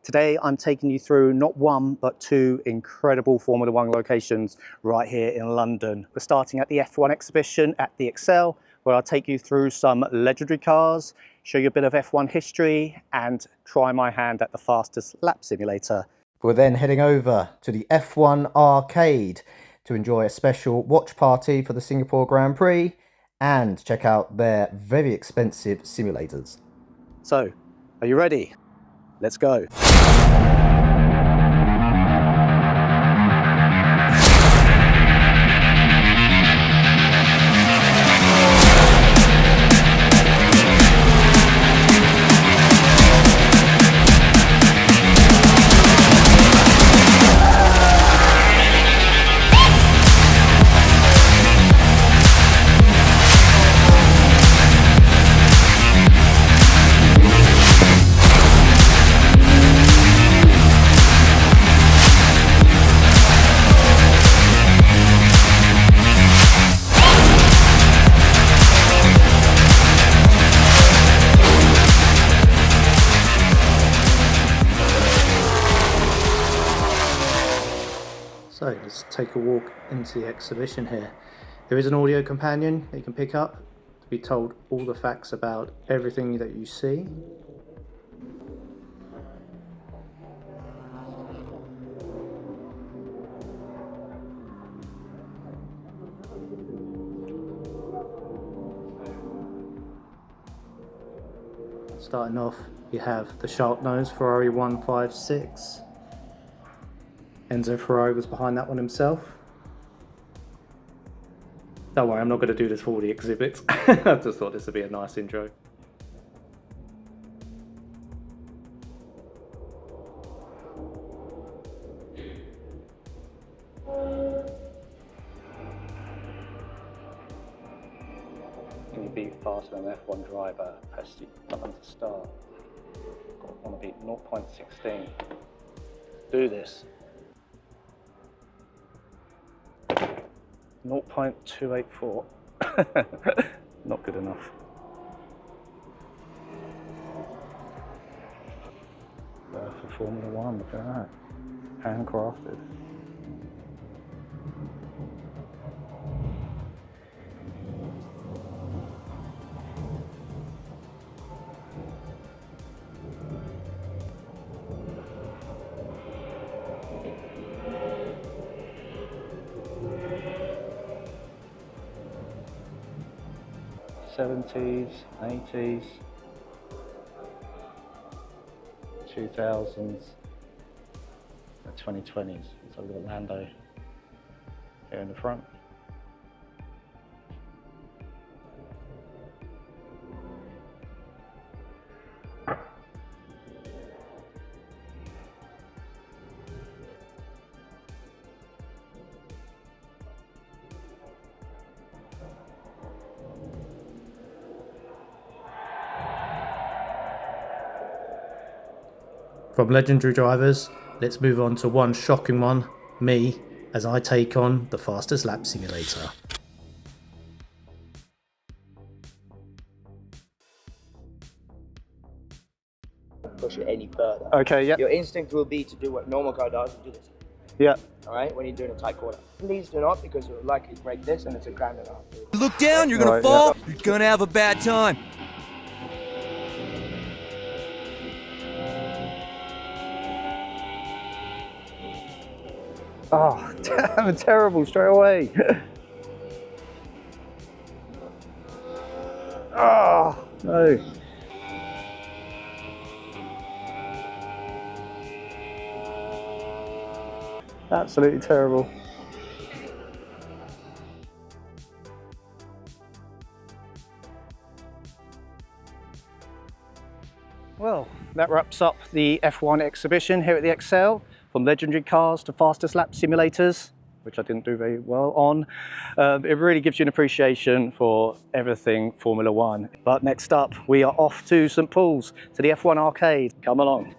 Today I'm taking you through not one but two incredible Formula One locations right here in London. We're starting at the F1 exhibition at the Excel, where I'll take you through some legendary cars, show you a bit of F1 history and try my hand at the fastest lap simulator. We're then heading over to the F1 arcade to enjoy a special watch party for the Singapore Grand Prix and check out their very expensive simulators. So, are you ready? Let's go. So let's take a walk into the exhibition here. There is an audio companion that you can pick up to be told all the facts about everything that you see. Starting off, you have the sharp nose Ferrari 156. Enzo Ferrari was behind that one himself. Don't worry, I'm not going to do this for all the exhibits. I just thought this would be a nice intro. Can you be faster than an F1 driver? Press the button to start. I want to beat 0.16. Do this. 0.284. Not good enough. For Formula One, look at that. Handcrafted. '70s, '80s, 2000s, and 2020s. So we've got Lando here in the front. From legendary drivers, let's move on to one shocking one, me, as I take on the fastest lap simulator. Push it any further. Okay, yeah. Your instinct will be to do what normal car does and do this. Yeah. Alright, when you're doing a tight corner. Please do not, because you'll likely break this and it's a grand enough. Look down, you're gonna fall, you're gonna have a bad time. Oh, damn, terrible straight away. Oh, no. Absolutely terrible. Well, that wraps up the F1 exhibition here at the Excel. From legendary cars to fastest lap simulators, which I didn't do very well on. It really gives you an appreciation for everything Formula One. But next up, we are off to St Paul's, to the F1 arcade. Come along.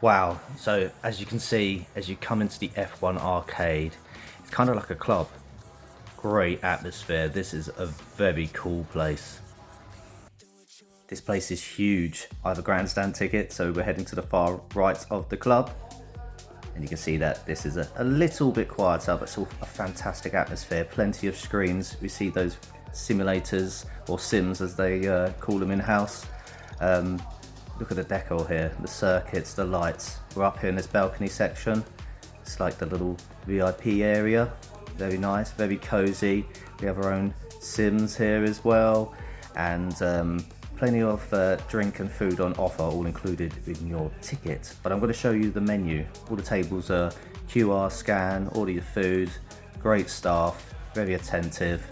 Wow, so as you can see, as you come into the F1 arcade, it's kind of like a club. Great atmosphere. This is a very cool place. This place is huge. I have a grandstand ticket, so we're heading to the far right of the club. And you can see that this is a little bit quieter, but still a fantastic atmosphere. Plenty of screens. We see those simulators, or sims as they call them in-house. Look at the decor here, the circuits, the lights. We're up here in this balcony section. It's like the little VIP area. Very nice, very cozy. We have our own sims here as well. And plenty of drink and food on offer, all included in your ticket. But I'm going to show you the menu. All the tables are QR scan, order your food. Great staff, very attentive.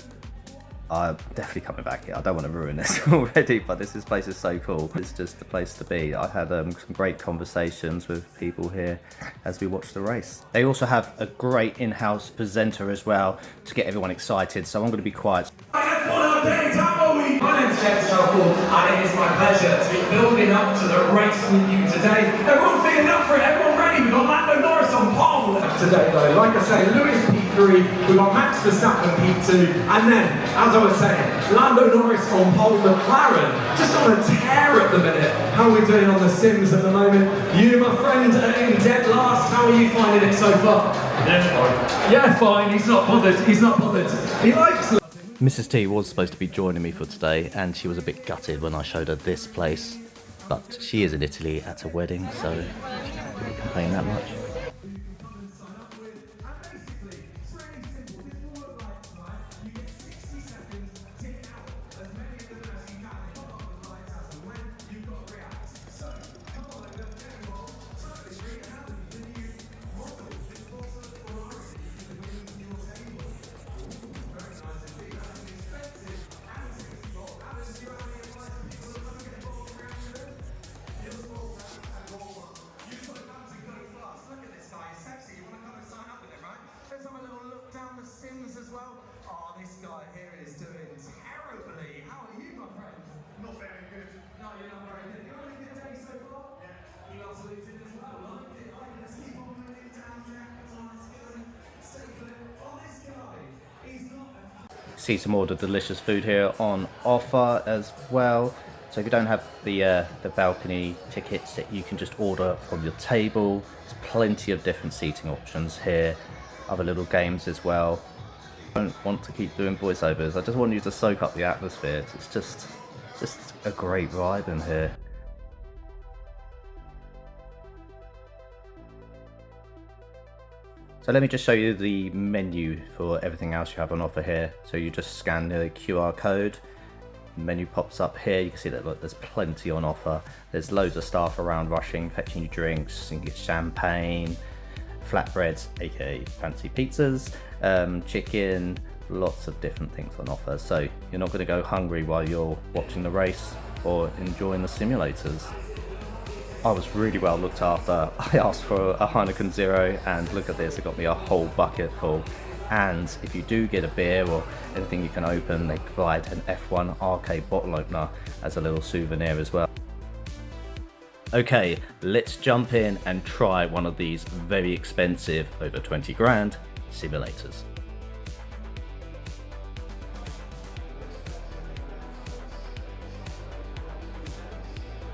I'm definitely coming back here. I don't want to ruin this already, but this place is so cool. It's just the place to be. I had some great conversations with people here as we watched the race. They also have a great in-house presenter as well to get everyone excited, so I'm going to be quiet. My name's James Shuffle, and it is my pleasure to be building up to the race with you today. Everyone feeling up for it, everyone ready? We've got Lando Norris on pole today though. Like I say, Lewis P3, we've got Max Verstappen P2, and then, as I was saying, Lando Norris on pole, McLaren, just on a tear at the minute. How are we doing on the sims at the moment? You, my friend, are in dead last. How are you finding it so far? Yeah, fine. Yeah, fine. He's not bothered. He's not bothered. He likes Mrs. T was supposed to be joining me for today, and she was a bit gutted when I showed her this place. But she is in Italy at a wedding, so she can't really complain that much. See some more of the delicious food here on offer as well. So if you don't have the balcony tickets, that you can just order from your table. There's plenty of different seating options here. Other little games as well. I don't want to keep doing voiceovers. I just want you to soak up the atmosphere. It's just a great vibe in here. So let me just show you the menu for everything else you have on offer here. So you just scan the QR code, the menu pops up here. You can see that look, there's plenty on offer. There's loads of staff around rushing, fetching you drinks, and get champagne, flatbreads, aka fancy pizzas, chicken, lots of different things on offer. So you're not going to go hungry while you're watching the race or enjoying the simulators. I was really well looked after. I asked for a Heineken Zero, and look at this, it got me a whole bucket full. And if you do get a beer or anything you can open, they provide an F1 arcade bottle opener as a little souvenir as well. Okay, let's jump in and try one of these very expensive, over 20 grand, simulators.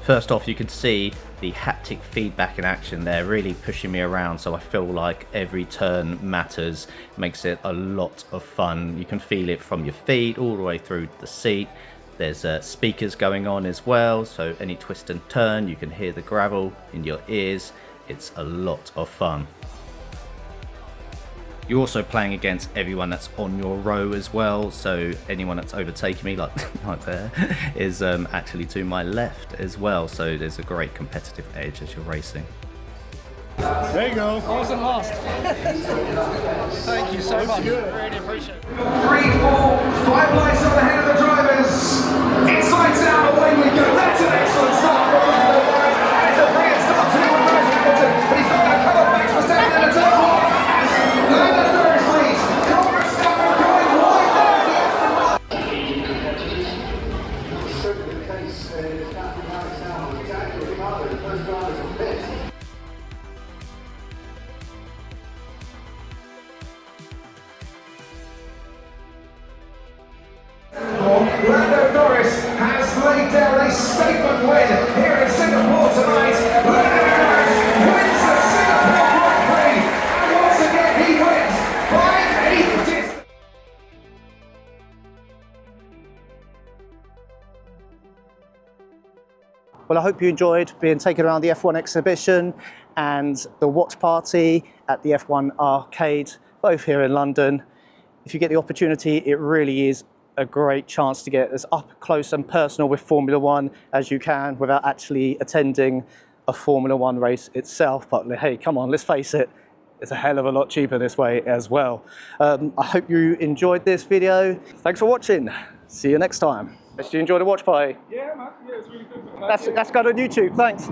First off, you can see the haptic feedback in action there, really pushing me around, so I feel like every turn matters. Makes it a lot of fun. You can feel it from your feet all the way through the seat. There's speakers going on as well, so any twist and turn you can hear the gravel in your ears. It's a lot of fun. You're also playing against everyone that's on your row as well, so anyone that's overtaking me, like right there, is actually to my left as well, so there's a great competitive edge as you're racing. There you go. I wasn't lost. Thank you so much. Really appreciate it. 3, 4, 5 lights on the head of the drivers. Inside out, away we go. That's an excellent start for Lando Norris. It's a brilliant start to Lewis Hamilton, but he's not going to come up Max Verstappen in a turn. Lando Norris leads. Verstappen going wide there. Lando Norris has laid down a statement win here in Singapore tonight. Lando Norris wins the Singapore Grand Prix, and once again he wins by a distance. Well, I hope you enjoyed being taken around the F1 exhibition and the watch party at the F1 arcade, both here in London. If you get the opportunity, it really is a great chance to get as up close and personal with Formula One as you can without actually attending a Formula One race itself. But hey, come on, let's face it, it's a hell of a lot cheaper this way as well. I hope you enjoyed this video. Thanks for watching. See you next time. Did you enjoy the watch party? Yeah, man. Yeah, it's really good. That's got on YouTube. Thanks.